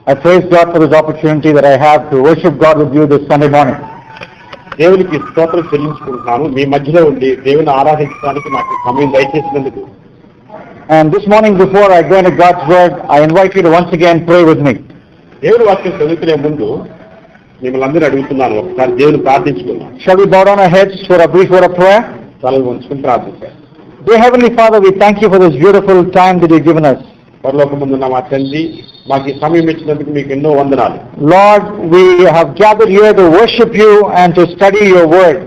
I praise God for this opportunity that I have to worship God with you this Sunday morning. దేవునికి స్తోత్రం చెల్లించుకుంటున్నాను. మీ మధ్యలో ఉండి దేవుని ఆరాధించడానికి నాకు సమయం దయచేసినందుకు. And this morning, before I go into God's Word, I invite you to once again pray with me. దేవుని వాక్యం చదువుకునే ముందు మిమ్మల్ని అందరూ అడుగుతున్నాను, ఒకసారి దేవుని ప్రార్థించుకుందాం. Shall we bow down our heads for a brief word of prayer? తలలు వంచుకుని ప్రార్థించారు. Dear Heavenly Father, we thank you for this beautiful time that you've given us. పరలోకమందున్న మా తండ్రి, మాకు ఈ సమయం ఇచ్చినందుకు మీకు ఎన్నో వందనాలు. Lord, we have gathered here to worship you and to study your word.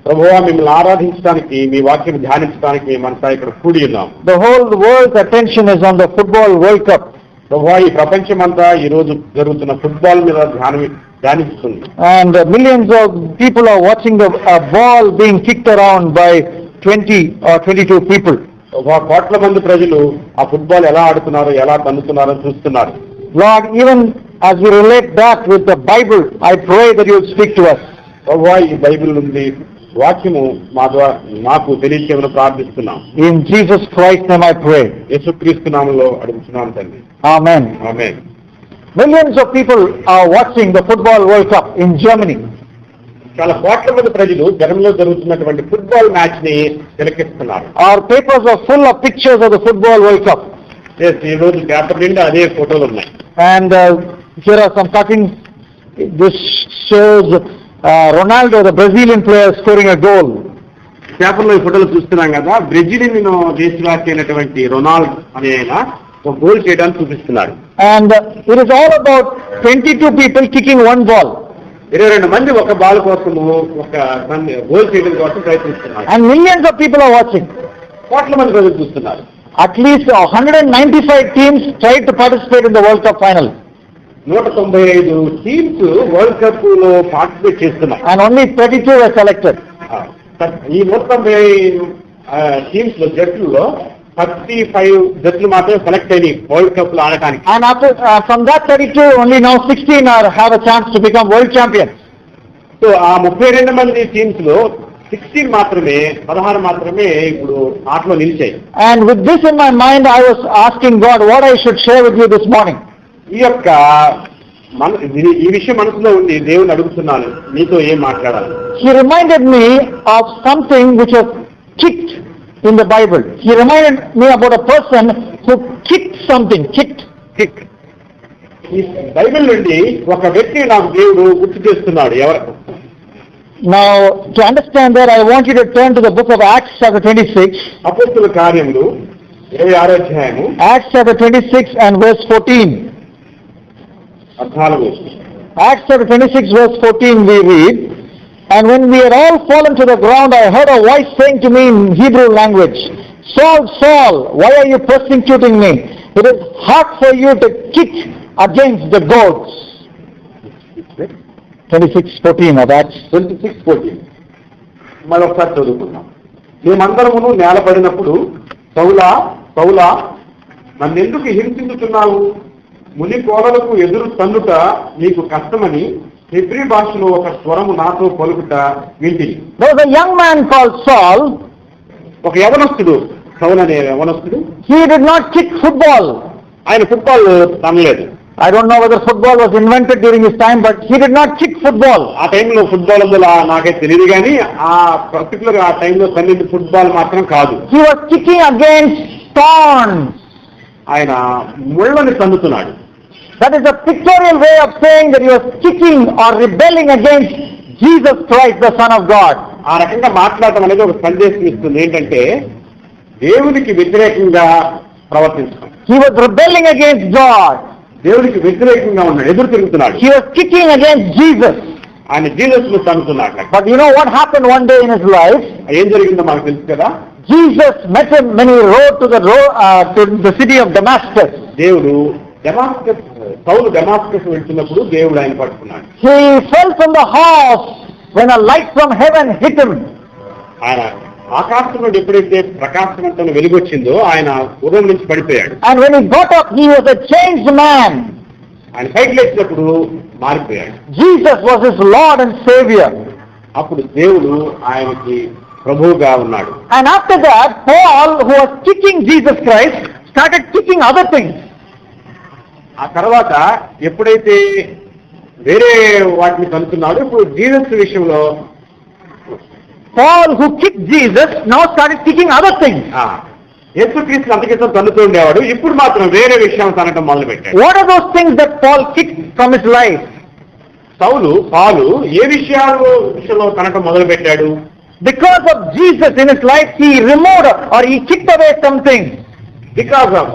ప్రభువా, మిమ్మల్ని ఆరాధించడానికి, మీ వాక్యం ధ్యానించడానికి మేమంతా ఇక్కడ కూడి ఉన్నాం. The whole world's attention is on the football World Cup. ప్రభువా, ఈ ప్రపంచమంతా ఈ రోజు జరుగుతున్న ఫుట్బాల్ మీద ధ్యానిస్తుంది. And millions of people are watching the ball being kicked around by 20 or 22 people. కోట్ల మంది ప్రజలు ఆ ఫుట్బాల్ ఎలా ఆడుతున్నారో, ఎలా తన్నుతున్నారో చూస్తున్నారు. Lord, even as we relate that with the Bible, I pray that you will speak to us. ప్రభువా, ఈ Bible నుండి వాక్యము మా ద్వారా మాకు తెలియచేయమని ప్రార్థిస్తున్నాం. In Jesus Christ's name I pray. యేసుక్రీస్తు నామములో అడుగుతున్నాం తండ్రి. Amen. Amen. Millions of people are watching the football World Cup in Germany. చాలా కోట్ల మంది ప్రజలు జర్మనీలో జరుగుతున్నటువంటి ఫుట్బాల్ మ్యాచ్ ని తిలకిస్తున్నారు. Our papers are full of pictures of the football World Cup. ఈ రోజు పేపర్ నిండా అదే ఫోటోలు ఉన్నాయి. And here are some cuttings. This shows Ronaldo, the Brazilian player, scoring a goal. పేపర్లో ఈ ఫోటోలు చూస్తున్నాం కదా, బ్రెజిలియన్ దేశవాసి అయినటువంటి రొనాల్డ్ అనే ఆయన ఒక గోల్ చేయడానికి చూపిస్తున్నాడు. And it is all about 22 people kicking one ball. 22 మంది ఒక బాల్ కోసము ఒక గోల్ చేయడం కోసం ప్రయత్నిస్తున్నారు. And millions of people are watching. కోట్ల మంది ప్రజలు చూస్తున్నారు. At least 195 teams tried to participate in the World Cup final. 195 teams world cup లో పార్టిసిపేట్ చేస్తున్నాయి. And only 32 were selected. ఈ 195 టీమ్స్ లో జట్లలో 35 జట్లు మాత్రమే సెలెక్ట్ అయినాయి వరల్డ్ కప్ లో ఆడటానికి. And after from that 32, only now 16 have a chance to become world champions. So ఆ 32 మంది టీమ్స్ లో 16 మాత్రమే 16 మాత్రమే ఇప్పుడు ఆటలో నిలిచాయి. And with this in my mind, I was asking God what I should share with you this morning. ఈ యొక్క ఈ విషయం మనసులో ఉండి దేవుని అడుగుతున్నాను, నీతో ఏం మాట్లాడాలి. He reminded me of something which was kicked in the Bible. He reminded me about a person who kicked something. Kicked. ఈ బైబిల్ నుండి ఒక వ్యక్తి నాకు దేవుడు గుర్తు చేస్తున్నాడు. ఎవరు? Now, to understand that, I want you to turn to the book of Acts chapter 26. అపోస్తలుల కార్యములు 26వ అధ్యాయము. Acts chapter 26 and verse 14. 14. Acts chapter 26 verse 14 we read, "And when we had all fallen to the ground, I heard a voice saying to me in Hebrew language, Saul, Saul, why are you persecuting me? It is hard for you to kick against the goats." 26:14 of Acts. 26:14 మరొకసారి చదువుకుందాం. మేమందరమును నేలపడినప్పుడు, సౌలా సౌలా నన్నెందుకు హింసించుతున్నావు? ముని కోడలకు ఎదురు తన్నుట నీకు కష్టమని Hebrew భాషలో ఒక స్వరము నాతో పలుకుట వింటిని. There was a young man called Saul. ఒక యవనస్తుడు, సౌలు అనే యవనస్తుడు. He did not kick football. ఆయన football తనలేదు. I don't know whether football was invented during his time, but he did not kick football. ఆ టైంలో ఫుట్బాల్ ఉందో నాకైతే తెలియదు, కానీ ఆ పర్టికులర్ ఆ టైంలో తల్లి ఫుట్బాల్ మాత్రం కాదు. He was kicking against thorns. ఆయన ముళ్ళని తన్నుతున్నాడు. That is a pictorial way of saying that he was kicking or rebelling against Jesus Christ, the Son of God. ఆ రకంగా మాట్లాడటం అనేది ఒక సందేశం ఇస్తుంది. ఏంటంటే దేవునికి వ్యతిరేకంగా ప్రవర్తించడం. He was rebelling against God. దేవునికి వ్యతిరేకంగా ఉన్నాడు, ఎదురు తిరుగుతున్నాడు. He was kicking against Jesus. ఆయన జీసస్ ను తన్నుతున్నాడు. But you know what happened one day in his life? ఏం జరిగిందో మనకు తెలుసు కదా. Jesus met him when he rode to the city of Damascus. దేవుడు సౌలు డమాస్కస్ వెళ్తున్నప్పుడు దేవుడు ఆయన పట్టుకున్నాడు. He fell from the horse when a light from heaven hit him. ఆయన ఆకాశం నుండి ఎప్పుడైతే ప్రకాశవంతం వెలుగొచ్చిందో ఆయన ఉదయం నుంచి పడిపోయాడు. And when he got up, he was a changed man. ఆయన పైకి లేచినప్పుడు మారిపోయాడు. Jesus was his Lord and Savior. అప్పుడు దేవుడు ఆయనకి ప్రభువుగా ఉన్నాడు. And after that, Paul, who was kicking Jesus Christ, started kicking other things. ఆ తర్వాత ఎప్పుడైతే వేరే వాటిని కనుక్కున్నాడు, ఇప్పుడు జీసస్ విషయంలో Paul, who kicked Jesus, now started kicking other things. యేసుక్రీస్తు అంతకితం తన్నుతూ ఉండేవాడు, ఇప్పుడు మాత్రం వేరే విషయం తనటం మొదలు పెట్టాడు. What are those things that Paul kicked from his life? పాలు ఏ విషయంలో తనటం మొదలు పెట్టాడు? Because of Jesus in his life, he removed or he kicked away something. Because of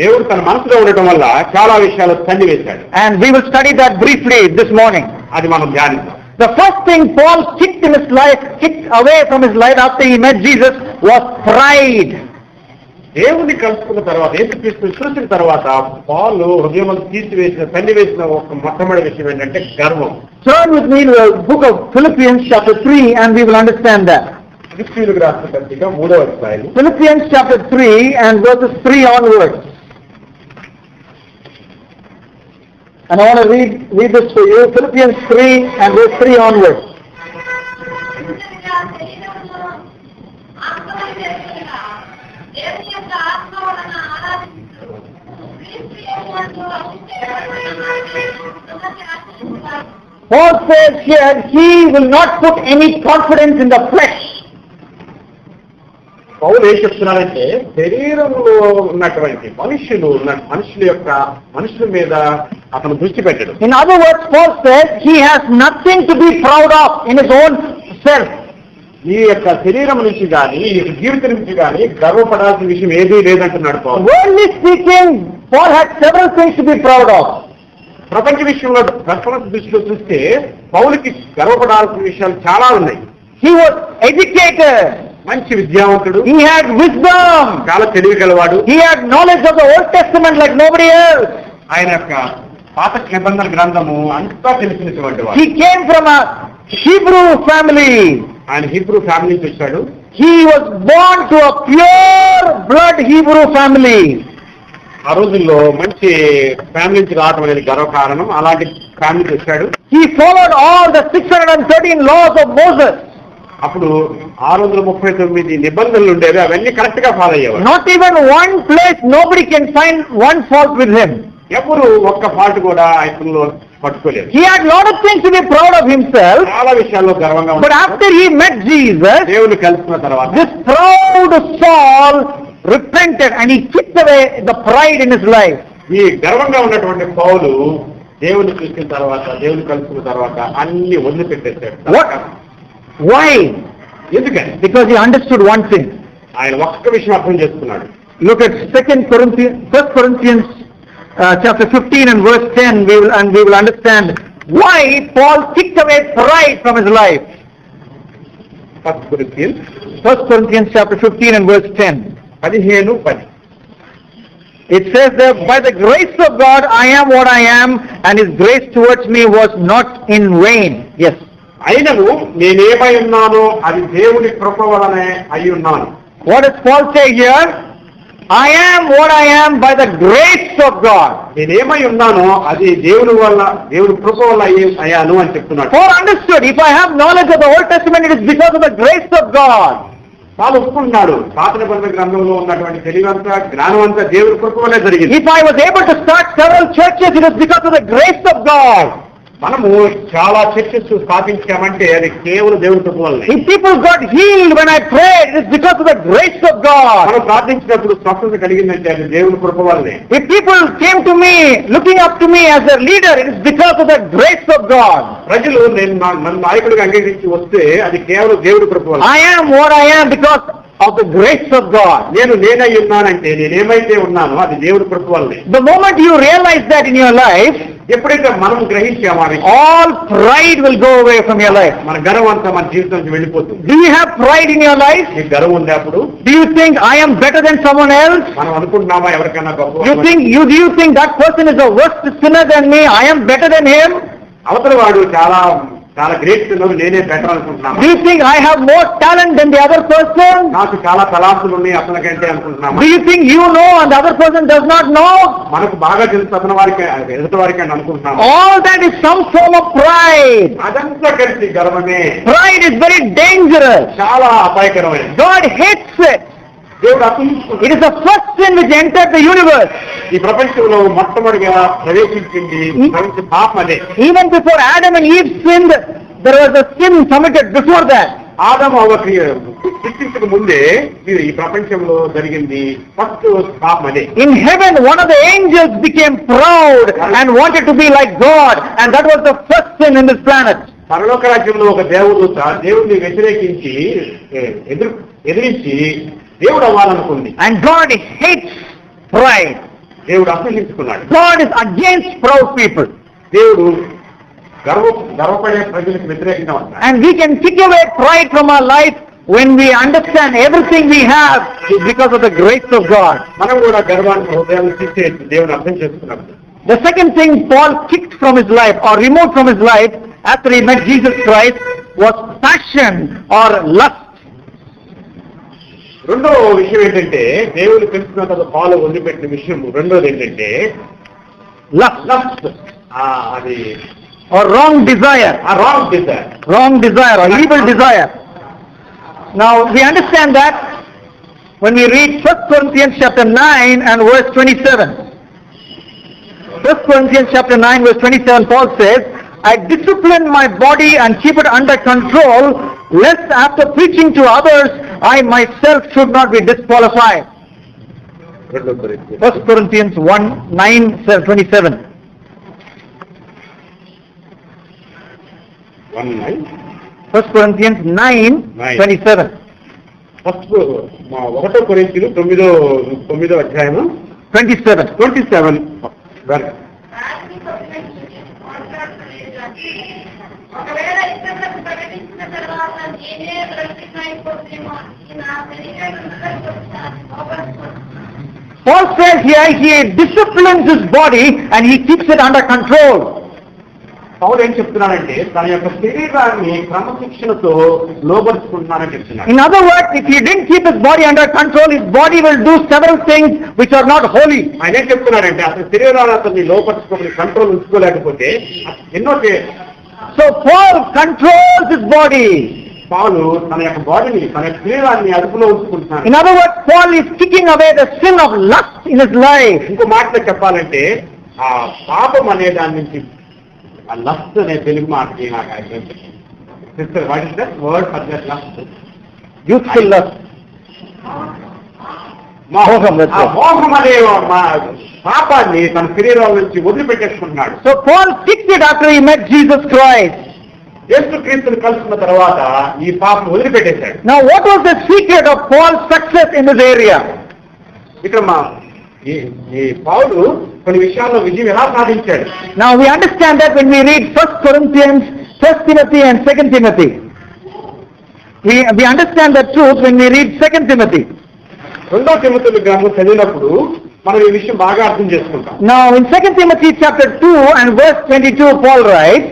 దేవుడు తన మనసులో ఉండటం వల్ల చాలా విషయాలు తన్నివేశాడు. And we will study that briefly this morning. అది మనం ధ్యానిద్దాం. The first thing Paul kicked in his life, kicked away from his life after he met Jesus, was pride. దేవుని కలుసుకున్న తర్వాత, యేసుక్రీస్తుని చూసిన తర్వాత పాలు హృదయం తన్నివేసిన ఒక మొట్టమొదటి విషయం ఏంటంటే గర్వం. Turn with me to the book of Philippians chapter 3 and we will understand that. ఫిలిప్పీయులకు రాసిన పత్రిక 3వ అధ్యాయం. Philippians chapter 3 and verses 3 onwards. And I want to read this for you. Philippians 3 and verse 3 onwards. Paul says here, he will not put any confidence in the flesh. పౌలు ఏం చెప్తున్నారంటే శరీరంలో ఉన్నటువంటి మనుషుల మీద అతను దృష్టి పెట్టడు. In other words, Paul says he has nothing to be proud of in his own self. ఈ యొక్క శరీరం నుంచి కానీ, ఈ జీవితం నుంచి కానీ గర్వపడాల్సిన విషయం ఏదీ లేదంటున్నాడు పౌలు. Worldly speaking, Paul had several things to be proud of. ప్రపంచ విషయంలో ప్రపంచ దృష్టిలో చూస్తే పౌలుకి గర్వపడాల్సిన విషయాలు చాలా ఉన్నాయి. He was educated. మంచి విద్యావంతుడు. He had wisdom. చాలా తెలివి గలవాడు. He had knowledge of the Old Testament like nobody else. ఆయన యొక్క పాత నిబంధన గ్రంథము అంతా తెలిసినటువంటి వాడు. He came from a Hebrew family. ఆయన హీబ్రూ ఫ్యామిలీ నుంచి వచ్చాడు. He was born to a pure blood Hebrew family. ఆ రోజుల్లో మంచి ఫ్యామిలీ నుంచి రావడం అనేది గర్వకారణం. అలాంటి ఫ్యామిలీకి వచ్చాడు. He followed all the 613 laws of Moses. అప్పుడు 639 నిబంధనలు ఉండేవి, అవన్నీ కరెక్ట్ గా ఫాలో అయ్యేవారు. Not even one place nobody can find one fault with him. ఎవరు ఒక్క ఫాల్ట్ కూడా ఆయనలో పట్టుకోలేదు. He had lot of things to be proud of himself. చాలా విషయాల్లో గర్వంగా But after he met Jesus, దేవుని కలిసిన తర్వాత this proud Saul repented and he kicked away the pride in his life. ఈ గర్వంగా ఉన్నటువంటి పౌలు దేవుని చూసిన తర్వాత, దేవుని కలిసిన తర్వాత అన్ని వదిలిపెట్టేశాడు. Why? ఎందుకని? Because he understood one thing. ఆయన ఒక్క విషయం అర్థం చేసుకున్నాడు. Look at 1 Corinthians chapter 15 and verse 10, we will understand why Paul kicked away pride from his life. 1 Corinthians chapter 15 and verse 10. 15:10. It says that by the grace of God I am what I am, and his grace towards me was not in vain. Yes. అయినను నేనేమై ఉన్నానో అది దేవుని కృప వలనే అయి ఉన్నాను. What does Paul say here? I am what I am by the grace of God. నేనేమై ఉన్నానో అది దేవుని కృప వల్ల అయ్యాను అని చెప్తున్నాడు. Paul understood, if I have knowledge of the Old Testament, it is because of the grace of God. పాలు ఒప్పుకుంటున్నాడు, పాత నిబంధన గ్రంథంలో ఉన్నటువంటి తెలివంతా, జ్ఞానమంతా దేవుని కృప వల్లే జరిగింది. If I was able to start several churches, it is because of the grace of God. మనము చాలా చర్చెస్ స్థాపించామంటే అది కేవలం దేవుని కృప వల్లే. If people got healed when I prayed, it is because of the grace of God. మనం ప్రార్థించినప్పుడు స్వస్థత కలిగిందంటే అది దేవుని కృప వల్లే. If people came to me, looking up to me as their leader, it is because of the grace of God. ప్రజలు నన్ను నాయకుడిగా అంగీకరించి వస్తే అది కేవలం దేవుడి కృప వల్ల. I am what I am because of the grace of God. నేనై ఉన్నానంటే, నేనేమైతే ఉన్నానో అది దేవుడి కృప వల్లే. The moment you realize that in your life, ఎప్పుడైతే మనం గ్రహించామో all pride will go away from your life. మన గర్వం అంతా మన జీవితం నుంచి వెళ్ళిపోతుంది. Do you have pride in your life? నీకు గర్వం ఉంది అప్పుడు? Do you think I am better than someone else? మనం అనుకుంటున్నామా ఎవరికైనా గొప్ప? Do you think that person is a worse sinner than me? I am better than him? అవతల వాడు చాలా గ్రేట్ సిన్నర్, నేనే బెటర్ అనుకుంటున్నాను. Do you think I have more talent than the other person? నాకు చాలా తలాంతులు ఉన్నాయి అతనికంటే అనుకుంటున్నాను. Do you think you know and the other person does not know? మనకు బాగా తెలుసు అతని వారికి ఎదుటి వారికి అని అనుకుంటున్నాను. All that is some form of pride. అదంతా కలిసి గర్వమే. Pride is very dangerous. చాలా అపాయకరమైనది. God hates it. దేవుడు అసహించుకున్నాడు. It is the first sin which entered the universe. ఈ ప్రపంచంలో మొట్టమొదటిగా ప్రవేశించింది పాపం అదే. Even before Adam and Eve sinned, there was a sin committed before that. ఆదాము హవ్వ సృష్టించక ముందే ఈ ప్రపంచంలో జరిగింది ఫస్ట్ పాపం అదే. In heaven, one of the angels became proud and wanted to be like God, and that was the first sin in this planet. పరలోక రాజ్యంలో ఒక దేవదూత దేవుడిని వ్యతిరేకించి ఎదిరించి దేవుడు అవ్వాలనుకుంది. And God hates pride. దేవుడు అసహించుకున్నాడు. God is against proud people. దేవుడు గర్వపడే ప్రజలకు వ్యతిరేకంగా ఉంటాడు. And we can kick away pride from our life when we understand everything we have is because of the grace of God. మనం కూడా గర్వాన్ని హృదయాన్ని తీసేసి దేవుని అర్థం చేసుకున్నప్పుడు. The second thing Paul kicked from his life or removed from his life after he met Jesus Christ was passion or lust. రెండో విషయం ఏంటంటే దేవుని తెలుసుకున్న తర్వాత పాలు వదిలిపెట్టిన విషయం రెండోది ఏంటంటే Lust. అది or wrong desire. Wrong desire or evil desire. Now we understand that when we read 1 Corinthians chapter 9 and verse 27. 1 Corinthians chapter 9 verse 27, Paul says, I discipline my body and keep it under control, lest after preaching to others, I myself should not be disqualified. 1 Corinthians 9:27. 1 Corinthians 9:27. First 1 కొరింథీయులు 9వ అధ్యాయము 27. Paul says here he disciplines his body and he keeps it under control. పౌలు ఏం చెప్తున్నానంటే తన యొక్క శరీరాన్ని క్రమశిక్షణతో లోబరుచుకుంటున్నానని చెప్తున్నాడు. In other words, if he didn't keep his body under control, his body will do several things which are not holy. ఆయన ఏం చెప్తున్నారంటే అతని శరీరాన్ని అతన్ని లోపరుచుకోమని కంట్రోల్ ఉంచుకోలేకపోతే ఎన్నో So Paul controls his body. పౌలు తన యొక్క బాడీని తన యొక్క శరీరాన్ని అదుపులో ఉంచుకుంటున్నాడు. In other words, Paul is kicking away the sin of lust in his life. ఇంకో మాటలో చెప్పాలంటే ఆ పాపం అనే దాని నుంచి ఆ లస్ట్ అనే తెలుగు మాటకి నాకు sister what is that word for that lust? Youthful lust. మోహం అనే పాపాన్ని తన శరీరం నుంచి వదిలిపెట్టేసుకుంటున్నాడు. So Paul kicked it after he met Jesus Christ. యేసుక్రీస్తుని కలుసుకున్న తర్వాత ఈ పాపం వదిలిపెట్టేశాడు. Now what was the secret of Paul's success in this area? ఇక్కడ ఈ పౌలు కొన్ని విషయాల్లో విజయం ఎలా సాధించాడు? Now we understand that when we read 1 Corinthians, 1 Timothy and 2 Timothy. We understand that truth when we read 2 Timothy. 2 Timothy గ్రంథం చదివినప్పుడు మనం ఈ విషయం బాగా అర్థం చేసుకుంటాం. Now in 2 Timothy chapter 2 and verse 22, Paul writes,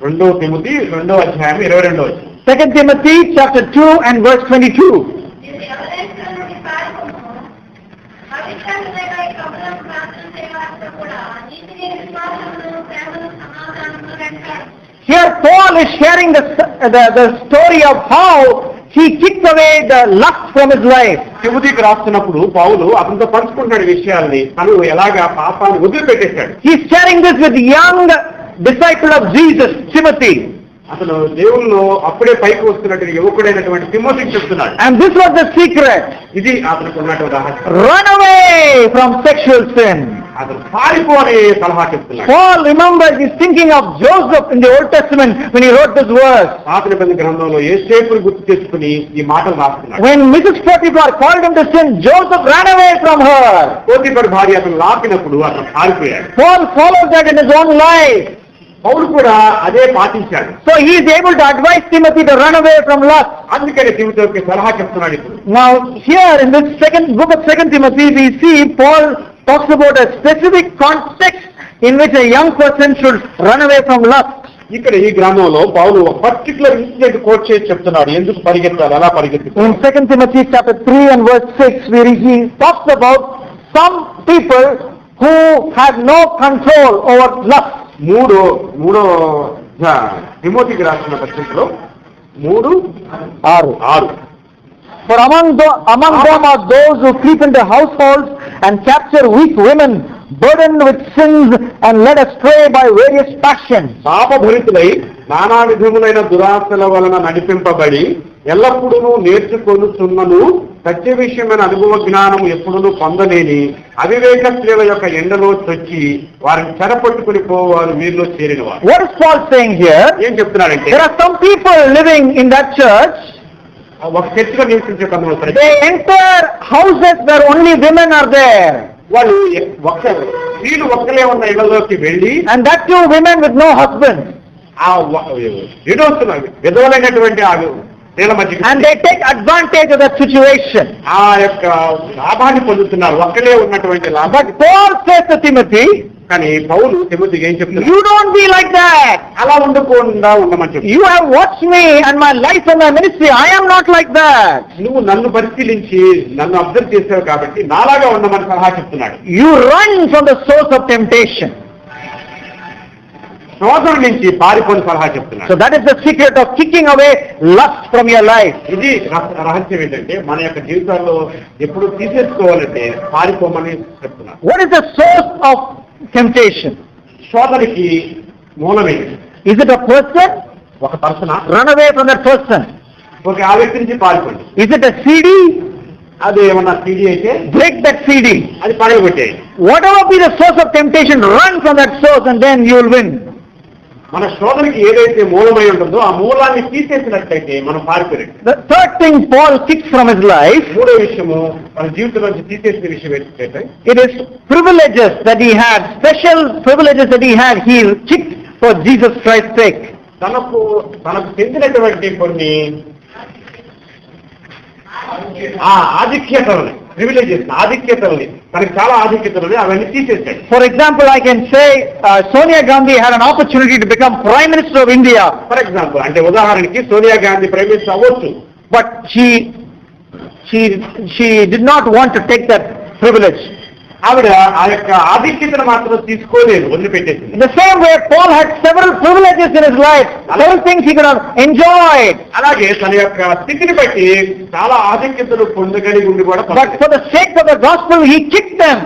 2 Timothy 2వ అధ్యాయం 22వ వచనం. 2 Timothy chapter 2 and verse 22. Here Paul is sharing the story of how he kicked away the lust from his life. తిమోతికి రాస్తున్నప్పుడు పౌలు అతనితో పంచుకుంటున్న విషయాల్ని తను ఎలాగా పాపాన్ని వదిలిపెట్టేశాడు. He is sharing this with young disciple of Jesus, Timothy. అతను దేవుల్లో అప్పుడే పైకి వస్తున్నటువంటి యువకుడైనటువంటి తిమోతికి చెప్తున్నాడు. And this was the secret. ఇది అతనికి ఉన్నటువంటి రహస్యం. Run away from sexual sin. అతను పారిపోని సలహా చెప్తున్నాడు. Paul, remember, is thinking of Joseph in the Old Testament when he wrote this verse. పాత నిబంధన గ్రంథంలో యోసేపుని గుర్తు తెచ్చుకుని ఈ మాటలు రాస్తున్నాడు. When Mrs. Potiphar called him to sin, Joseph ran away from her. Potiphar భార్య అతను లాపినప్పుడు అతను పారిపోయాడు. Paul followed that in his own life. పౌలు కూడా అదే పాటించాడు. So he is able to advise Timothy to run away from lust. అందుకని తిమోతికి సలహా చెప్తున్నాడు ఇప్పుడు. Now here in this book of 2 Timothy, we see Paul talks about a specific context in which a young person should run away from lust. ఇక్కడ ఈ గ్రంథంలో పౌలు ఒక particular incident coat చేసి చెప్తున్నాడు. ఎందుకు పరిగెత్తాలి, ఎలా పరిగెత్తాలి. In 2 Timothy chapter 3 and verse 6, where he talks about some people who had no control over lust. మూడో తిమోతికి రాసిన పత్రికలో 3:6 For among them are those who creep into households and capture weak women, burdened with sins and led astray by various passions. పాపభరితులై నానా విధములైన దురాశల వలన నడిపింపబడి ఎల్లప్పుడూ నేర్చుకొనుచున్నను సత్య విషయమైన అనుభవ జ్ఞానము ఎప్పుడూ పొందలేని అవివేక స్త్రీల యొక్క ఎండలో చొచ్చి వారిని చెరపట్టుకుని పోవారు వీరిలో చేరిన వారు. What is Paul saying here? ఏం చెప్తున్నారంటే, There are some people living in that church. ఒక చర్చిలో నివసించే కొంతమంది They enter houses where only women are there. వాళ్ళు వీళ్ళు ఒక్కలే ఉన్న ఇళ్లలోకి వెళ్ళి, And that too women with no husband. ఆ విధవలైనటువంటి ఆ స్త్రీల మధ్య, And they take advantage of that situation. ఆ యొక్క లాభాన్ని పొందుతున్నారు, ఒక్కలే ఉన్నటువంటి లాభం. But Paul says to Timothy, కానీ పౌలు తిమోతికి ఏం చెప్తున్నారు? you don't be like that. అలా ఉండకుండా ఉండమని చెప్తున్నారు. You have watched me and my life and my ministry. I am not like that. నువ్వు నన్ను పరిశీలించి నన్ను అబ్జర్వ్ చేసావు కాబట్టి నాలాగా ఉండమని సలహా చెప్తున్నాడు. You run from the source of temptation. శోధన నుంచి పారిపోని సలహా చెప్తున్నాడు. So that is the secret of kicking away lust from your life. ఇది రహస్యం ఏంటంటే మన యొక్క జీవితాల్లో ఎప్పుడు తీసేసుకోవాలంటే పారిపోమని చెప్తున్నాడు. What is the source of temptation? శోధనకి మూలమేంటి? Is it a person? ఒక person. Run away from that person. ఒక ఆ వ్యక్తి నుంచి పారిపోండి. Is it a CD? అది ఏమన్నా సీడీ అయితే Break that CD. అది పడగొట్టేయి. Whatever be the source of temptation, run from that source and then you will win. మన శోధనకి ఏదైతే మూలమై ఉంటుందో ఆ మూలాన్ని తీసేసినట్లయితే మనం పారిపోయాడు. The third thing Paul kicks from his life, మూడో విషయము మన జీవితం నుంచి తీసేసిన విషయం ఏంటంటే, it is privileges that he had, special privileges that he had, he kicked for Jesus Christ's sake. తనకు చెందినటువంటి కొన్ని ఆధిక్యతలని, ప్రివిలేజెస్, ఆధిక్యతలని, తనకు చాలా ఆధిక్యతలు అవన్నీ తీసేసాడు. For example, I can say Sonia Gandhi had an opportunity to become Prime Minister of India. For example, అంటే ఉదాహరణకి Sonia Gandhi prime minister అవ్వచ్చు. But she did not want to take that privilege. ఆవిడ ఆ యొక్క ఆధిక్యతను మాత్రం తీసుకోలేదు, వదిలిపెట్టేసింది. In the same way, Paul had several privileges in his life, several things he could have enjoyed. అలాగే తన యొక్క స్థితిని బట్టి చాలా ఆధిక్యతలు పొందగలిగి ఉండి కూడా, But for the sake of the gospel, he kicked them.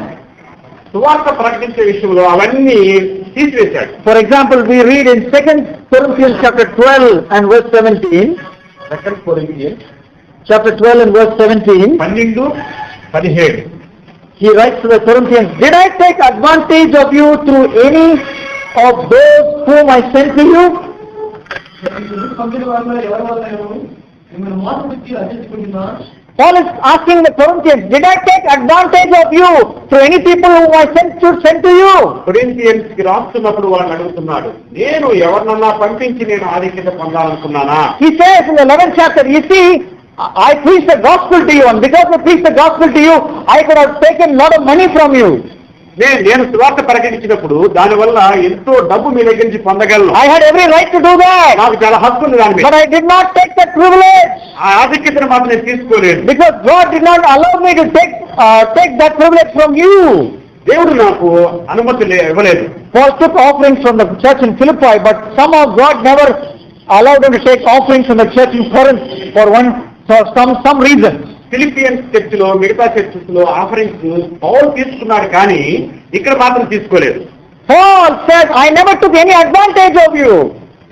సువార్త ప్రకటించే విషయంలో అవన్నీ తీసివేశాడు. For example, we read in 2 Corinthians chapter 12 and verse 17. 2 Corinthians Chapter 12 and verse 17. 12-17. He writes to the Corinthians, "Did I take advantage of you through any of those whom I sent to you?" Paul is asking the Corinthians, "Did I take advantage of you through any people whom I sent to you?" Corinthians కి రాస్తున్నప్పుడు వాళ్ళు అడుగుతున్నాడు, నేను ఎవరినన్నా పంపించి నేను ఆధిక్యత పొందాలనుకున్నానా? He says in the 11th chapter, "You see, I preached the gospel to you, and because I preached the gospel to you, I could have taken a lot of money from you." నేను సువార్త ప్రకటించినప్పుడు దానివల్ల ఎంతో డబ్బు మీ దగ్గర నుంచి పొందగలను. I had every right to do that. నాకు చాలా హక్కు ఉంది దాని మీద. But I did not take that privilege. ఆ ఆధిక్యతను మాత్రం నేను తీసుకోలేదు. Because God did not allow me to take that privilege from you. దేవుడు నాకు అనుమతి ఇవ్వలేదు. Paul took offerings from the church in Philippi, but somehow God never allowed him to take offerings from the church in Corinth for some reason. Philippians చర్చిలో, మిగతా churches లో offerings పౌలు తీసుకున్నాడు, కానీ ఇక్కడ మాత్రం తీసుకోలేదు. Paul said, "I never took any advantage of you."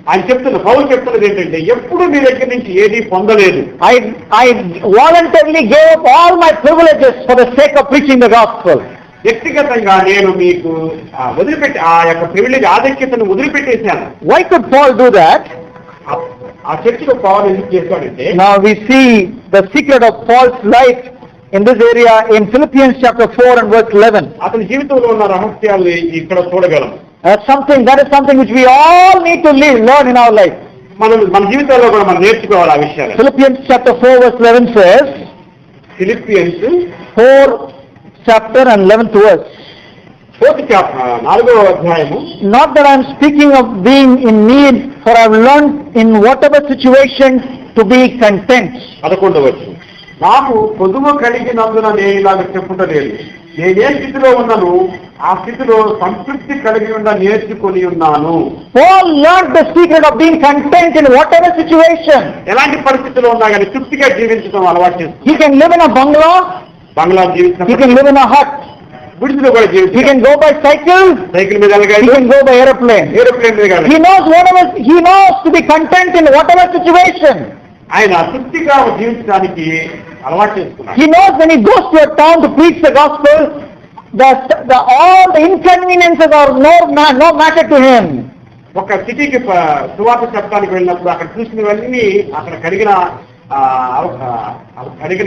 ఆయన పౌలు చెప్తున్నది ఏంటంటే, ఎప్పుడు మీ దగ్గర నుంచి ఏది పొందలేదు. I voluntarily gave up all my privileges for the sake of preaching the gospel. వ్యక్తిగతంగా నేను మీకు వదిలిపెట్టి ఆ యొక్క ప్రివిలేజ్ ఆధిక్యతను వదిలిపెట్టేశాను. Why could Paul do that? ఆ చర్చిలో పౌలు ఎందుకు చేశాడంటే, Now we see the secret of Paul's life in this area in Philippians chapter 4 and verse 11. అతని జీవితంలో ఉన్న రహస్యాలు ఇక్కడ చూడగలం. That is something which we all need to learn in our life. మన జీవితాల్లో కూడా మనం నేర్చుకోవాలి ఆ విషయాలు. Philippians chapter 4 verse 11 says, Philippians 4 chapter and 11th verse. 4th chapter 4వ అధ్యాయము. Not that I am speaking of being in need, for I have learned in whatever situation to be content. 11వ వచనం. నాకు పొదువు కలిగినందున నేను ఇలాగ చెప్పుటలేదు, నేను ఏ స్థితిలో ఉన్నాను ఆ స్థితిలో సంతృప్తి కలిగి నేర్చుకొని ఉన్నాను. Paul learned the secret of being content in whatever situation. ఎలాంటి పరిస్థితుల్లో ఉన్నా కానీ తృప్తిగా జీవించడం అలవాటు చేస్తుంది. He can live in a bungalow, Bangla he జీవించిన can live in a hut, గుడిలో కూడా he జీవించి can go by cycle, cycle మీద he వెళ్ళగాలి, can go by aeroplane. Aeroplane మీద He వెళ్ళగాలి. knows to be content in whatever situation. ఆయన తృప్తిగా జీవించడానికి అలవాటు చేసుకున్నాడు. He knows when he goes to a town to preach the gospel, all the inconveniences are no matter to him. ఒక సిటీకి సువార్త చెప్పడానికి వెళ్ళినప్పుడు అక్కడ చూసినవన్నీ అక్కడ కలిగిన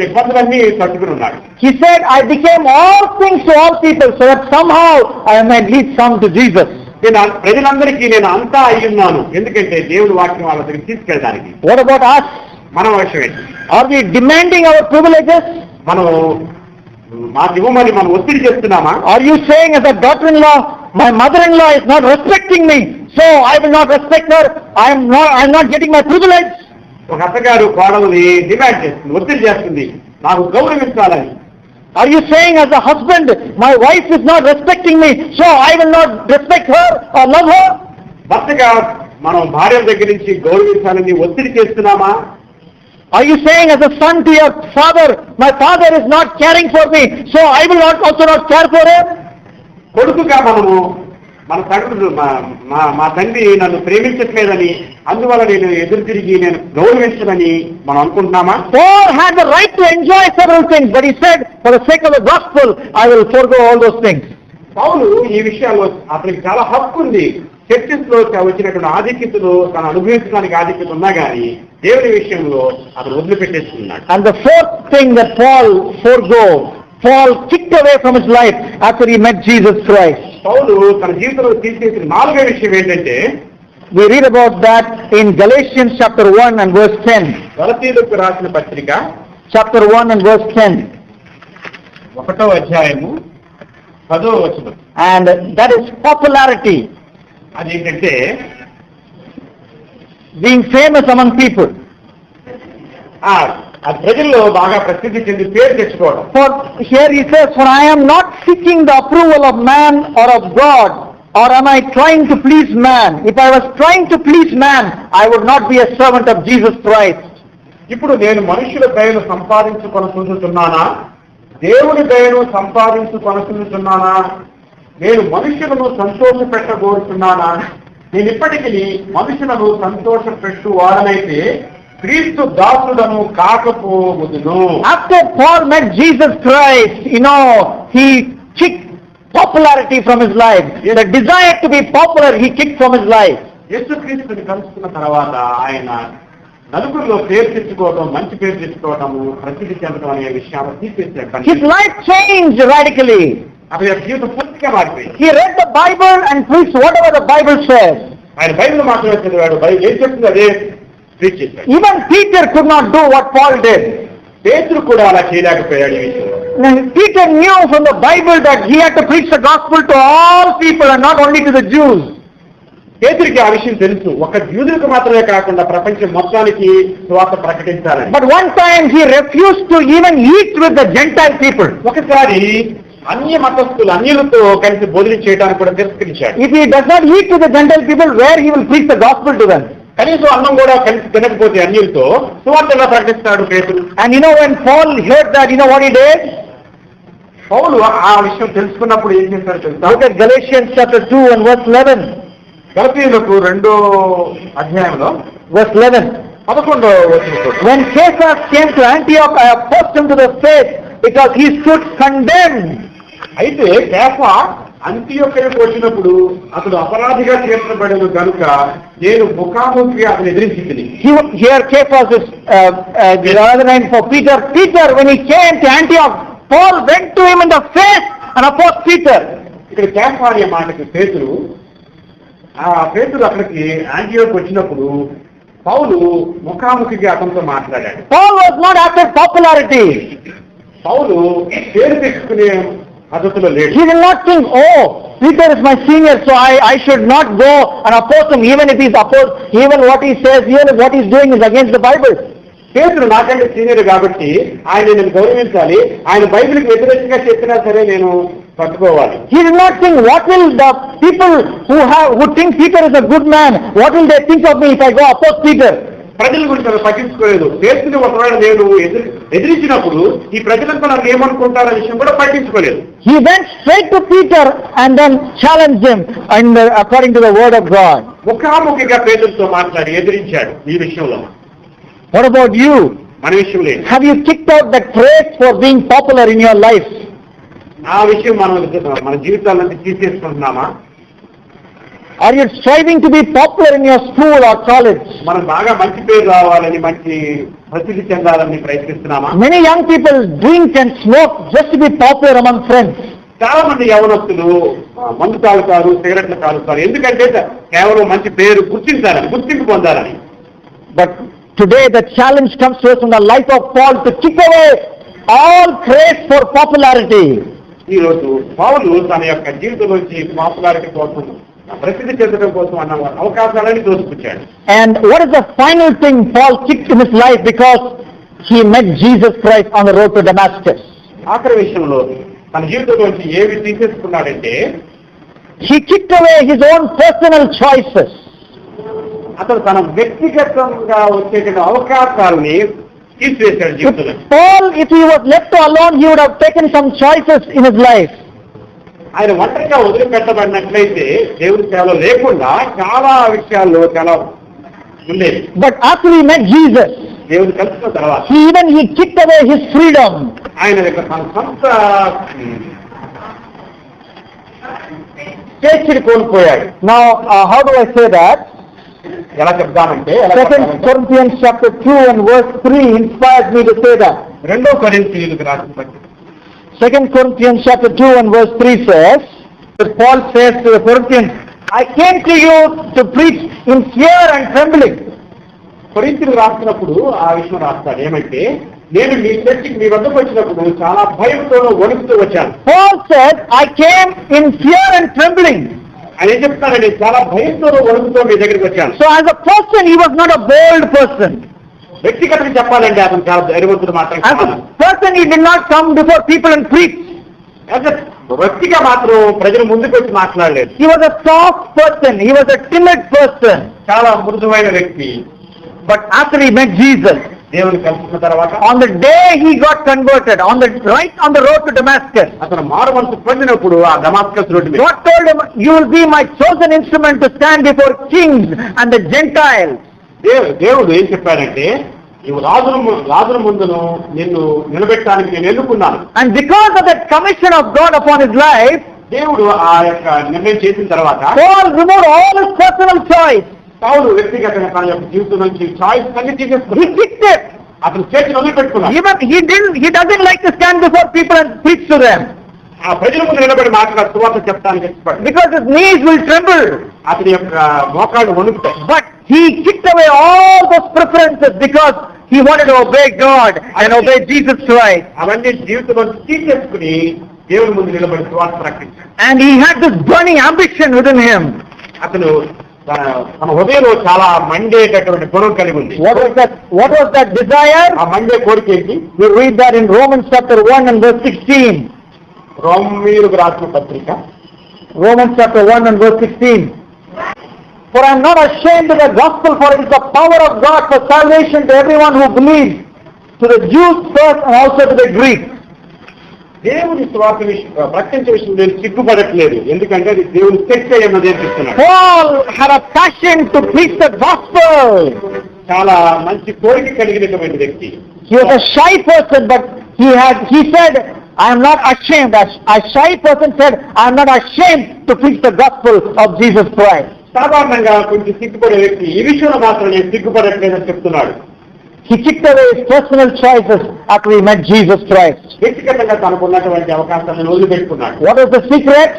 ఇబ్బందులన్నీ తట్టుకుని ఉన్నాడు. He said, I became all things to all people so that somehow I might lead some to Jesus. నేను ప్రజలందరికీ నేను అంతా అయ్యున్నాను, ఎందుకంటే దేవుడి వాక్యం వాళ్ళ దగ్గర తీసుకెళ్ళడానికి. What about us? మన విషయం ఏంటి? Are we demanding our privileges? మనం మాకు ఇవ్వమని మనం ఒత్తిడి చేస్తున్నామా? Are you saying as a daughter-in-law, my mother-in-law is not respecting me, so I will not respect her, I'm not getting my privilege? ఒక అత్తగారు కోడల్ని డిమాండ్ చేస్తుంది, ఒత్తిడి చేస్తుంది, నాకు గౌరవించాలని. Are you saying as a husband, my wife is not respecting me, so I will not respect her or love her? భర్తగా మనం భార్య దగ్గర నుంచి గౌరవించాలని ఒత్తిడి చేస్తున్నామా? Are you saying as a son to your father, my father is not caring for me, so I will also not care for him? కొడుకుగా మనము మన తండ్రి మా తండ్రి నన్ను ప్రేమించట్లేదని అందువల్ల నేను ఎదురు తిరిగి నేను గౌరవించనని మనం అనుకుంటున్నామా? Paul had the right to enjoy several things, but he said, for the sake of the gospel, I will forego all those things. పౌలు ఈ విషయాల్లో అతనికి చాలా హక్కు ఉంది. చర్చెస్ లో వచ్చినటువంటి ఆధిక్యతలు తను అనుభవించడానికి ఆధిక్యత ఉన్నా కానీ దేవుని విషయంలో అతను వదిలిపెట్టేస్తున్నాడు. And the fourth thing that Paul kicked away from his life after he met Jesus Christ. పౌలు తన జీవితంలో తీసేసిన నాలుగో విషయం ఏంటంటే, we read about that in Galatians chapter 1 and verse 10. గలతీయులకు రాసిన పత్రిక chapter 1 and verse 10. 1వ అధ్యాయము 10వ వచనం. And that is popularity, అదేంటంటే being famous among people. ఆ ప్రజల్లో బాగా ప్రసిద్ధి చెంది పేరు తెచ్చుకోవడం. For here he says, for I am not seeking the approval of man or of God, or am I trying to please man? If I was trying to please man, I would not be a servant of Jesus Christ. ఇప్పుడు నేను మనుషుల దయను సంపాదించుకొనుచున్నానా, దేవుని దయను సంపాదించుకొనుచున్నానా, నేను మనుషులను సంతోష పెట్టబోతున్నానా? నేను ఇప్పటికీ మనుషులను సంతోష పెట్టువాడనైతే క్రీస్తు దాసుడను కాకపోవదును. After Paul met Jesus Christ, he kicked popularity from his life. The desire to be popular, he kicked from his life. యేసుక్రీస్తుని కలుసుకున్న తర్వాత ఆయన నలుగురిలో పేరు తెచ్చుకోవడం, మంచి పేరు తెచ్చుకోవడము, ప్రసిద్ధి చెందడం అనే విషయాలు తీసేసాడు. His life changed radically. అతని జీవితం పూర్తిగా మారిపోయింది. He read the Bible and preached whatever the Bible says. ఆయన బైబిల్ మాత్రమే చదివాడు, బైబిల్ ఏం చెప్తుంది అదే ప్రీచ్ చేశాడు. Even Peter could not do what Paul did. పేతురు కూడా అలా చేయలేకపోయాడు ఈ విషయంలో. Peter knew from the Bible that he had to preach the gospel to all people and not only to the Jews. పేతురికి ఆ విషయం తెలుసు, ఒక యూదులకు మాత్రమే కాకుండా ప్రపంచం మొత్తానికి సువార్త ప్రకటించాలని. But one time he refused to even eat with the Gentile people. ఒకసారి అన్య మతస్థులు అన్యులతో కలిసి భోజనం చేయడానికి కూడా తిరస్కరించాడు. If he does not eat with the Gentile people, where he will preach the gospel to them? కనీసం అన్నం కూడా కలిసి తినకపోతే అన్యులతో సువార్త ఎలా ప్రకటిస్తాడు పేతురు? And when Paul heard that, what he did? పౌలు ఆ విషయం తెలుసుకున్నప్పుడు ఏం చేశాడు తెలుసా? Look at Galatians chapter 2 and verse 11. గలతీయులకు 2వ అధ్యాయంలో verse 11. 11వ వచనం. When Cephas came to Antioch, I opposed him to the faith because he stood condemned. అయితే కేఫా అంతియొక్కకు వచ్చినప్పుడు అతడు అపరాధిగా చేర్చబడిన కనుక నేను ముఖాముఖిగా అతను ఎదిరించింది. Here Cephas is the other name for Peter. Peter, when he came to Antioch, Paul went to him in the face and opposed Peter. ఇక్కడ కేఫా అనే మాటకి పేతురు అక్కడికి యాంటియోకు వచ్చినప్పుడు పౌలు ముఖాముఖిగా అతనితో మాట్లాడాడు. Paul was not after popularity. పౌలు పేరు తెచ్చుకునే పద్ధతిలో లేడు. He did not think, Peter is my senior, so I should not go and oppose him, even if he's opposed, even what he says, even if what he's doing is against the Bible. పేతురు నాకంటే senior కాబట్టి ఆయన నేను గౌరవించాలి, ఆయన బైబిల్కి వ్యతిరేకంగా చెప్పినా సరే నేను పట్టుకోవాలి. He did not think, what will the people who think Peter is a good man, what will they think of me if I go oppose Peter? ప్రజల గురించి అలా పట్టించుకోలేదు. పేతురుని ఒకవేళ నేను ఎదిరించినప్పుడు ఈ ప్రజలంతా నాకు ఏమనుకుంటారనే విషయం కూడా పట్టించుకోలేదు. He went straight to Peter and then challenged him and according to the word of God. ముఖాముఖిగా పేతురుతో మాట్లాడి ఎదిరించాడు ఈ విషయంలో. What about you? మన విషయంలో Have you kicked out the craze for being popular in your life? ఆ విషయం మన జీవితాలను తీసేసుకుంటున్నామా? Are you striving to be popular in your school or college? మనం బాగా మంచి పేరు రావాలని, మంచి ప్రసిద్ధి చెందాలని ప్రయత్నిస్తున్నామా? Many young people drink and smoke just to be popular among friends. చాలా మంది యవనస్తులు మందు తాగుతారు, సిగరెట్లు తాగుతారు, ఎందుకంటే కేవలం మంచి పేరు గుర్తింపు పొందాలని. But today the challenge comes to us in the life of Paul to kick away all craze for popularity. ఈ రోజు పౌలు తన యొక్క జీవితంలోంచి పాపులారిటీ కోసం, ప్రసిద్ధి చెందడం కోసం అన్న అవకాశాలని దోసుకొచ్చాడు. And what is the final thing Paul kicked in his life because he met Jesus Christ on the road to Damascus? ఆఖరి విషయంలో తన జీవితంలోంచి ఏవి తీసేసుకున్నాడంటే, he kicked away his own personal choices. అతను తన వ్యక్తిగతంగా వచ్చేటువంటి అవకాశాలని తీసివేశాడు జీవితంలో. Paul, if he was left alone, he would have taken some choices in his life. ఆయన ఒంటరిగా వదిలిపెట్టబడినట్లయితే దేవుడి సేవలో లేకుండా చాలా విషయాల్లో చాలా ఉండేది. But after he met Jesus, దేవుడు కలిసిన తర్వాత he kicked away his freedom. ఆయన యొక్క తన సొంత స్వేచ్ఛని కోల్పోయాడు. Now, how do I say that? ఎలా చెప్తామంటే, 2 Corinthians chapter 2 and verse 3 inspires me to say that. 2 కొరింథీయులకు రాసిన పత్రిక 2 Corinthians chapter 2 and verse 3 says, Paul says to the Corinthians, I came to you to preach in fear and trembling. కొరింథీయులకు రాసినప్పుడు ఆ విషయం రాస్తాడు ఏమంటే, నేను మీ చర్చికి మీ వద్దకు వచ్చినప్పుడు చాలా భయంతో వణుకుతూ వచ్చాను. Paul says, I came in fear and trembling. ఆయన ఏం చెప్తానండి, చాలా భయంతో వణుకుతో మీ దగ్గరికి వచ్చాను. So as a person, he was not a bold person. వ్యక్తిగతంగా చెప్పాలండి, అతను చాలా ధైర్యవంతుడు మాత్రం. As a person, he did not come before people and preach. వ్యక్తిగా మాత్రం ప్రజల ముందుకు వచ్చి మాట్లాడలేదు. He was a soft person. He was a timid person. చాలా మృదువైన వ్యక్తి. But after he met Jesus, దేవుని కలిసిన తర్వాత, on the day he got converted, on the road to Damascus, అతను మారు మనసు పొందినప్పుడు ఆ దమాస్కస్ రోడ్డు మీద God told him, you will be my chosen instrument to stand before kings and the Gentiles. దేవుడు ఏం చెప్పాడంటే, నీవు రాజుల ముందును నిన్ను నిలబెట్టడానికి నేను ఎన్నుకున్నాను. And because of that commission of God upon his life, దేవుడు ఆ యొక్క నిర్ణయం చేసిన తర్వాత Paul removed all his personal choice. పౌలు వ్యక్తిగతంగా తన యొక్క జీవితం నుంచి చాయిస్ అన్ని He తీసేసుకున్నాడు. kicked it. అతను చేతిని వదిలిపెట్టుకున్నాడు. Even he doesn't like to stand before people and preach to them, ఆ ప్రజల ముందు నిలబడి మాట్లాడు సువార్త చెప్తానికి ఇష్టపడు. because his knees will tremble. అతని యొక్క మోకాళ్ళు వణుకుతాయి. But he kicked away all those preferences because he wanted to obey God and obey Jesus Christ. అవన్నీ జీవితంలో తీసేసుకుని దేవుని ముందు నిలబడి సువార్త ప్రకటించాడు. And he had this burning ambition within him. అతను తన హృదయంలో చాలా మండేటటువంటి గుణం కలిగి ఉంది. What was that desire? ఆ మండే కోరిక ఏంటి? We read that in Romans chapter 1 and verse 16. రోమీయులకు రాసిన పత్రిక Romans chapter 1 and verse 16. For I am not ashamed of the gospel, for it is the power of God for salvation to everyone who believes, to the Jews first and also to the Greeks. దేవుని స్వార్థ ప్రకటించే విషయం నేను సిగ్గుపడట్లేదు, ఎందుకంటే అది దేవుని శక్తి అన్నది చెప్తున్నాడు. Paul had a passion to preach the gospel. చాలా మంచి కోరిక కలిగినటువంటి వ్యక్తి. He was a shy person, but he said, I am not ashamed. A shy person said, I am not ashamed to preach the gospel of Jesus Christ. సాధారణంగా కొంచెం సిగ్గుపడే వ్యక్తి ఈ విషయంలో మాత్రం నేను సిగ్గుపడట్లేదని చెప్తున్నాడు. He kicked away his personal choices after he met Jesus Christ. వ్యక్తిగతంగా తనకున్నటువంటి అవకాశాలను వదిలిపెట్టుకున్నాడు. What is the secret?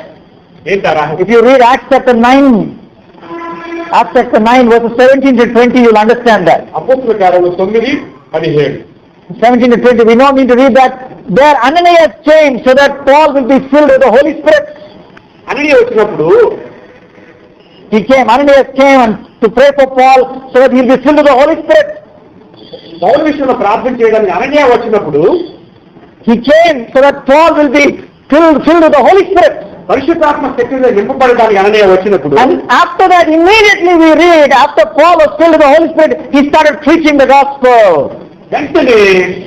ఏంటారా? If you read Acts chapter 9 verses 17 to 20, you'll understand that. అపోస్తలుల కార్యములు 9:17. 17 to 20, we don't need to read that. There Ananias came so that Paul will be filled with the Holy Spirit. అననీయ వచ్చినప్పుడు Ananias came and to pray for Paul so that he'll be filled with the Holy Spirit. పౌలు విషయంలో ప్రార్థన చేయడానికి అననీయ వచ్చినప్పుడు he came so that Paul will be filled with the Holy Spirit. పరిశుద్ధాత్మ శక్తితో నింపబడడానికి అననీయ వచ్చినప్పుడు, And after that, immediately we read, after Paul was filled with the Holy Spirit, he started preaching the gospel. వెంటనే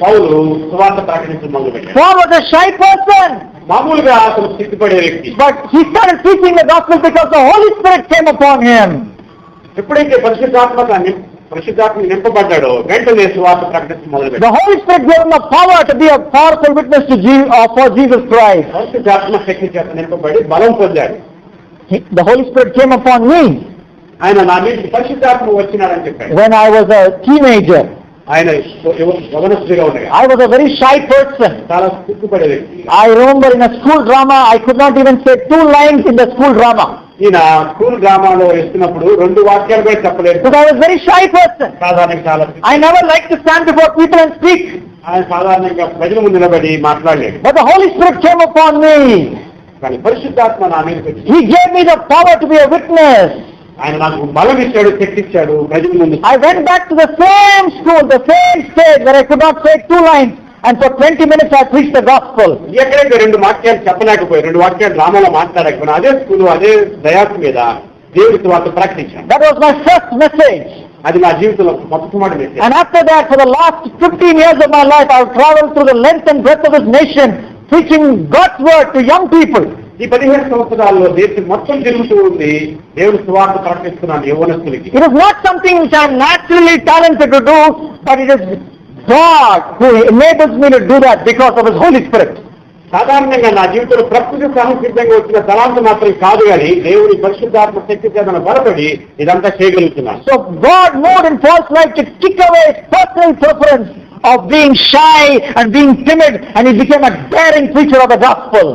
పౌలు సువార్త ప్రకటించడం మొదలుపెట్టాడు. Paul was a shy person, మామూలుగా అతను సిగ్గుపడే వ్యక్తి. but he started preaching the gospel because the Holy Spirit came upon him. ఎప్పుడైతే పరిశుద్ధాత్మ నింపబడ్డాడో వెంటనే సువార్త ప్రకటించడం మొదలుపెట్టాడు. The Holy Spirit gave him the power to be a powerful witness to for Jesus Christ. పరిశుద్ధాత్మ శక్తి చేత నింపబడి బలం పొందాడు. The Holy Spirit came upon me ఆయన నా మీద పరిశుద్ధాత్మ వచ్చినాడని చెప్పాడు. when I was a teenager. ఆయన యవనస్తుడిగా ఉండగా I was a very shy person. చాలా సిగ్గుపడే వ్యక్తి. I remember in a school drama, I could not even say 2 lines in the school drama. ఈయన స్కూల్ డ్రామాలో వేస్తున్నప్పుడు 2 వాక్యాలు కూడా చెప్పలేదు. Because I was a very shy person. సాధారణంగా చాలా I never liked to stand before people and speak. ఆయన సాధారణంగా ప్రజల ముందు నిలబడి మాట్లాడలేదు. But the Holy Spirit came upon me. కానీ పరిశుద్ధాత్మ నా మీదకి వచ్చి He gave me the power to be a witness. ఆయన నాకు బలం ఇచ్చాడు, శక్తి ఇచ్చాడు ప్రజల ముందు. I went back to the same school, the same stage where I could not say 2 lines. And for 20 minutes I preached the gospel. ఎక్కడైతే 2 వాక్యాలు చెప్పలేకపోయి 2 వాక్యాలు డ్రామాలో మాట్లాడకపోయినా అదే స్కూలు అదే దయాస్ మీద దేవుడి సువార్త ప్రకటించాను. That was my first message. అది నా జీవితంలో మొట్టమొదటి message. And after that, for the last 15 years of my life, I've traveled through the length and breadth of this nation, preaching God's word to young people. ఈ 17 సంవత్సరాల్లో దేశం మొత్తం తిరుగుతూ ఉంది దేవుడి సువార్త ప్రకటిస్తున్నాను యవ్వనస్తులకి. It is not something which I am naturally talented to do, but it is God who enables me to do that because of His Holy Spirit. సాధారణంగా నా జీవితంలో ప్రకృతి సహసిద్ధంగా వచ్చిన తలాంత మాత్రం కాదు కానీ దేవుడి పరిశుద్ధాత్మ శక్తి చేత బలపడి ఇదంతా చేయగలుగుతున్నాను. So God moved in Paul's life to kick away his personal preference of being shy and being timid, and he became a daring preacher of the gospel.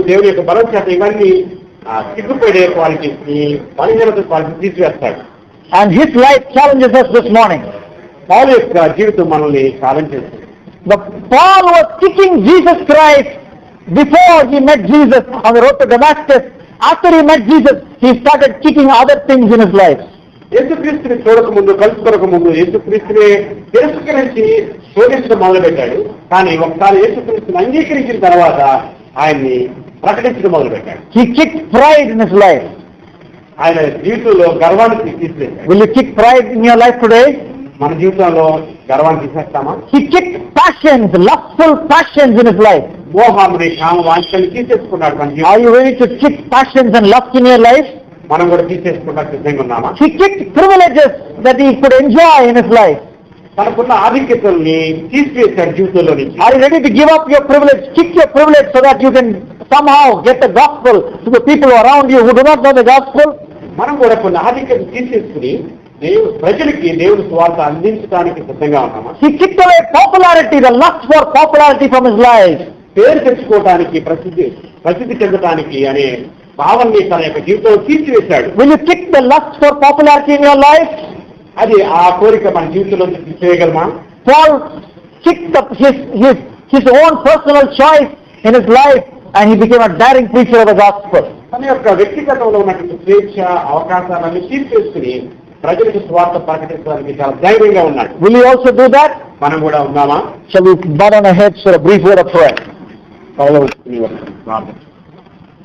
దేవుడి యొక్క బలం చేత ఇవన్నీ సిగ్గుపడే క్వాలిటీస్ ని బలహీనత క్వాలిటీ తీసివేస్తాడు. And his life challenges us this morning. పౌలు యొక్క జీవితం మనల్ని ఛాలెంజ్ చేస్తుంది. Paul was kicking Jesus Christ before he met Jesus on the road to Damascus. After he met Jesus, he started kicking other things in his life. యేసుక్రీస్తుని చూడక ముందు కలుసుకోక ముందు యేసుక్రీస్తుని తిరస్కరించి శోధించడం మొదలుపెట్టాడు. కానీ ఒకసారి యేసుక్రీస్తుని అంగీకరించిన తర్వాత ఆయన్ని ప్రకటించడం మొదలుపెట్టాడు. He kicked pride in his life. ఆయన జీవితంలో గర్వాన్ని తీసేశాడు. Will you kick pride in your life today? మన జీవితంలో గర్వాన్ని తీసేస్తామా? He kicked passions, lustful passions in his life. మోహాన్ని కామ వాంఛలు తీసేసుకున్నాడు మన జీవితంలో. Are you ready to kick passions and lust in your life? మనం కూడా తీసేసుకుంటా సిద్ధంగా ఉన్నామా? He kicked privileges that he could enjoy in his life. తనకున్న ఆధిక్యతల్ని తీసివేశాడు జీవితంలో నుంచి. Are you ready to give up your privilege, kick your privilege so that you can somehow get the gospel to the people around you who do not know the gospel? మనం కూడా కొన్ని ఆధిక్యత తీసేసుకుని ప్రజలకి దేవుడి సువార్త అందించడానికి సిద్ధంగా ఉన్నామా? He kicked away popularity, the lust for popularity from his life. పేరు తెచ్చుకోవడానికి ప్రసిద్ధి చెందడానికి అనే భావాన్ని తన యొక్క జీవితంలో తీసివేశాడు. Will you kick the lust for popularity in your life? అది ఆ కోరిక మన జీవితంలో చేయగలమా? Paul kicked up his own personal choice in his life, and he became a daring preacher of the gospel. తన యొక్క వ్యక్తిగతంలో ఉన్నటువంటి స్వేచ్ఛ అవకాశాలన్నీ తీసివేసుకుని ప్రజలకు స్వార్థ ప్రకటించడానికి చాలా ధైర్యంగా ఉన్నాడు. Will you also do that? మనం కూడా ఉన్నామా? Shall we bow on our heads for a brief word of prayer?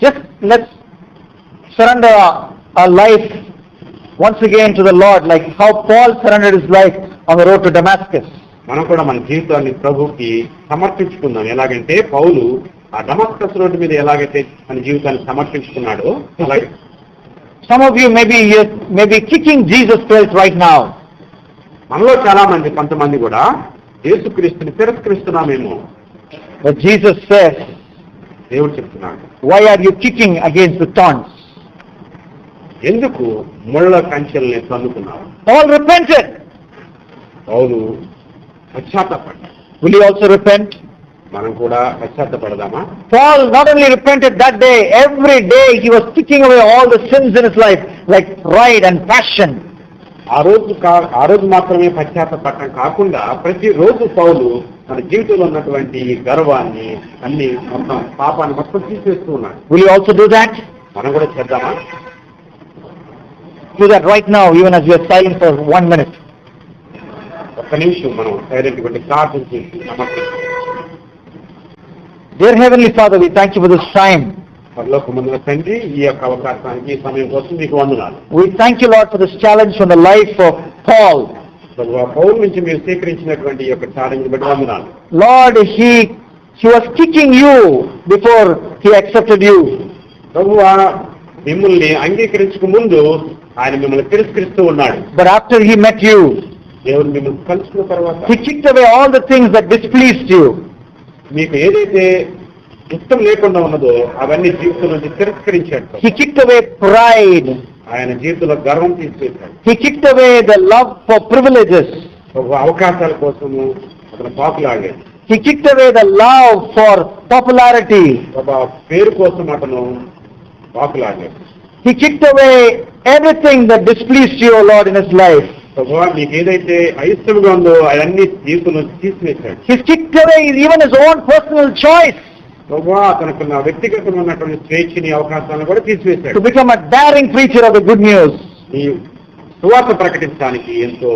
Just let's surrender our life once again to the Lord, like how Paul surrendered his life on the road to Damascus. మనం కూడా మన జీవితాన్ని ప్రభువుకి సమర్పించుకుందాం. ఎలాగంటే పౌలు ఆ Damascus road మీద ఎలాగైతే మన జీవితాన్ని సమర్పించుకున్నాడో అలాగే some of you may be kicking Jesus Christ right now. మనలో చాలా మంది కొంతమంది కూడా యేసుక్రీస్తుని తిరస్కరిస్తున్నామేమో. But Jesus says, దేవుడు చెప్తున్నాడు, why are you kicking against the taunts? ఎందుకు ముళ్ళ కంచెల్ని తన్నుకున్నావు? Paul repented. Paul పశ్చాత్తపడ్డాడు. Will you also repent? మనం కూడా పశ్చాత్తపడదామా? Paul not only repented that day, every day he was kicking away all the sins in his life, like pride and passion. ఆ రోజు మాత్రమే పశ్చాత్తపడటం కాకుండా ప్రతిరోజు పౌలు మన జీవితంలో ఉన్నటువంటి గర్వాన్ని అన్ని మొత్తం పాపాన్ని మొత్తం తీసేస్తూ ఉన్నాడు. Will you also do that? మనం కూడా చేద్దామా? Do that right now, even as we are silent for 1 minute. ఒక్క నిమిషం మనం సైలెంట్ పెట్టి ప్రార్థన చేసి నమస్కారం. Dear Heavenly Father, we thank you for this time. పరలోకమందున తండ్రి, ఈ యొక్క అవకాశానికి ఈ సమయం కోసం మీకు వందనాలు. We thank you, Lord, for this challenge from the life of Paul. ప్రభువా, పౌలు నుంచి మీరు స్వీకరించినటువంటి ఈ యొక్క ఛాలెంజ్ బట్టి వందనాలు. Lord, he was kicking you before he accepted you. ప్రభువా, మిమ్మల్ని అంగీకరించక ముందు ఆయన మిమ్మల్ని తిరస్కరిస్తూ ఉన్నాడు. But after he met you, దేవుడు మిమ్మల్ని కలుసుకున్న తర్వాత he kicked away all the things that displeased you. మీకు ఏదైతే ఇష్టం లేకుండా ఉన్నదో అవన్నీ జీవితం నుంచి తిరస్కరించాడు. He kicked away pride. ఆయన జీవితంలో గర్వం తీసివేశాడు. He kicked away the love for privileges. అవకాశాల కోసము అతను పాపులాడాడు. He kicked away the love for popularity. పేరు కోసం అతను పాపులాడాడు. He kicked away everything that displeased you, O Lord, in his life. ప్రభువా, మీకు ఏదైతే అయిష్టంగా ఉందో అవన్నీ జీవితం నుంచి తీసివేశాడు. He kicked away even his own personal choice ప్రభువా, తనకున్న వ్యక్తిగతమైనటువంటి స్వేచ్ఛని అవకాశాలను కూడా తీసివేశాడు. to become a daring preacher of the good news. ఈ సువార్త ప్రకటించడానికి ఎంతో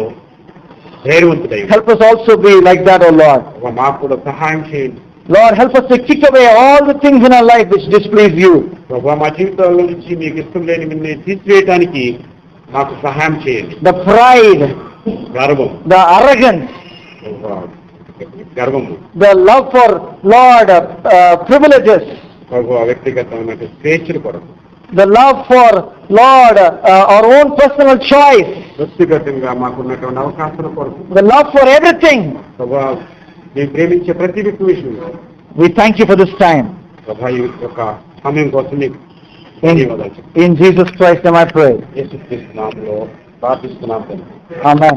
ధైర్యవంతుడై Help us also be like that, O Lord. మాకు కూడా సహాయం చేయండి. Lord, help us to kick away all the things in our life which displease you. ప్రభువా, మా జీవితాల నుంచి మీకు ఇష్టం లేని మిమ్మల్ని తీసివేయడానికి మాకు సహాయం చేయండి. The pride, గర్వం, the arrogance, గర్వము, the love for Lord, privileges, ప్రభువా, వ్యక్తిగతమైన స్వేచ్ఛను కొరకు, the love for Lord, our own personal choice, వ్యక్తిగతంగా మాకున్నటువంటి అవకాశాల కొరకు, the love for everything. ప్రభువా, మేము ప్రేమించే ప్రతి వ్యక్తి విషయంలో We thank you for this time. ప్రభా, ఈ యొక్క సమయం కోసం మీకు In, ధన్యవాదాలు. in Jesus Christ, name I pray. యేసుక్రీస్తు నామములో ప్రార్థిస్తున్నాం తండ్రి. Amen.